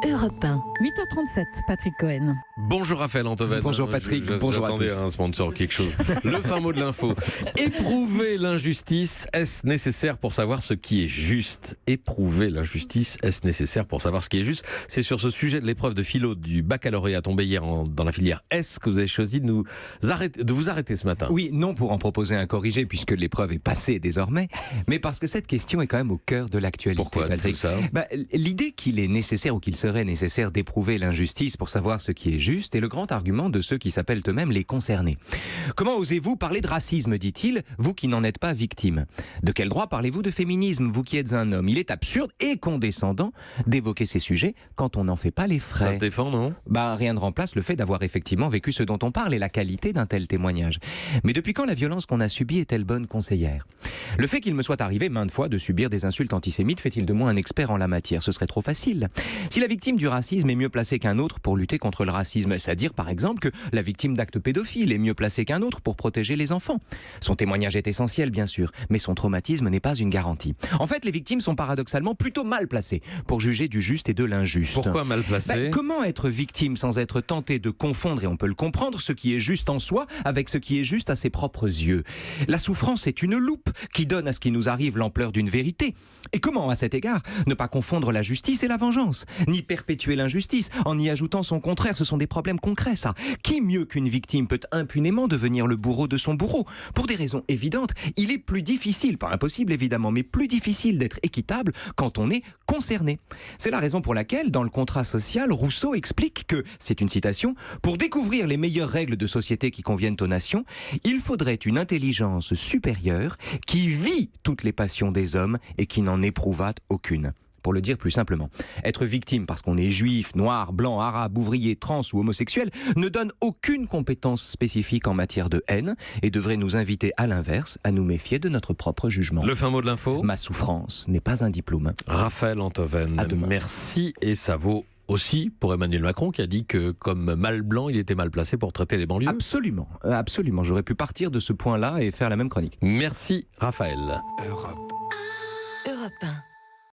Europe 1. 8h37, Patrick Cohen. Bonjour Raphaël Antoven. Bonjour Patrick, bonjour à tous. J'attendais un sponsor, quelque chose. Le fin mot de l'info. Éprouver l'injustice, est-ce nécessaire pour savoir ce qui est juste? Éprouver l'injustice, est-ce nécessaire pour savoir ce qui est juste? C'est sur ce sujet de l'épreuve de philo du baccalauréat tombé hier dans la filière S que vous avez choisi de vous arrêter ce matin. Oui, non pour en proposer un corrigé puisque l'épreuve est passée désormais, mais parce que cette question est quand même au cœur de l'actualité. Pourquoi Patrick. tout ça? L'idée qu'il est nécessaire ou qu'il serait nécessaire d'éprouver l'injustice pour savoir ce qui est juste est le grand argument de ceux qui s'appellent eux-mêmes les concernés. Comment osez-vous parler de racisme, dit-il, vous qui n'en êtes pas victime? De quel droit parlez-vous de féminisme, vous qui êtes un homme? Il est absurde et condescendant d'évoquer ces sujets quand on n'en fait pas les frais. Ça se défend, non? Rien ne remplace le fait d'avoir effectivement vécu ce dont on parle et la qualité d'un tel témoignage. Mais depuis quand la violence qu'on a subie est-elle bonne conseillère? Le fait qu'il me soit arrivé maintes fois de subir des insultes antisémites fait-il de moi un expert en la matière? Ce serait trop facile. Si la victime du racisme est mieux placée qu'un autre pour lutter contre le racisme, c'est-à-dire par exemple que la victime d'actes pédophiles est mieux placée qu'un autre pour protéger les enfants. Son témoignage est essentiel bien sûr, mais son traumatisme n'est pas une garantie. En fait, les victimes sont paradoxalement plutôt mal placées pour juger du juste et de l'injuste. Pourquoi mal placé? Comment être victime sans être tenté de confondre, et on peut le comprendre, ce qui est juste en soi avec ce qui est juste à ses propres yeux? La souffrance est une loupe qui donne à ce qui nous arrive l'ampleur d'une vérité. Et comment, à cet égard, ne pas confondre la justice et la vengeance, ni perpétuer l'injustice en y ajoutant son contraire? Ce sont des problèmes concrets, ça. Qui mieux qu'une victime peut impunément devenir le bourreau de son bourreau? Pour des raisons évidentes, il est plus difficile, pas impossible évidemment, mais plus difficile d'être équitable quand on est concerné. C'est la raison pour laquelle, dans le contrat social, Rousseau explique que, c'est une citation, « Pour découvrir les meilleures règles de société qui conviennent aux nations, il faudrait une intelligence supérieure qui vit toutes les passions des hommes et qui n'en éprouvât aucune. » Pour le dire plus simplement, être victime parce qu'on est juif, noir, blanc, arabe, ouvrier, trans ou homosexuel ne donne aucune compétence spécifique en matière de haine et devrait nous inviter à l'inverse à nous méfier de notre propre jugement. Le fin mot de l'info? Ma souffrance n'est pas un diplôme. Raphaël Antoven, À demain. merci, et ça vaut aussi pour Emmanuel Macron qui a dit que comme mal blanc, il était mal placé pour traiter les banlieues. Absolument, absolument. J'aurais pu partir de ce point-là et faire la même chronique. Merci Raphaël. Europe 1.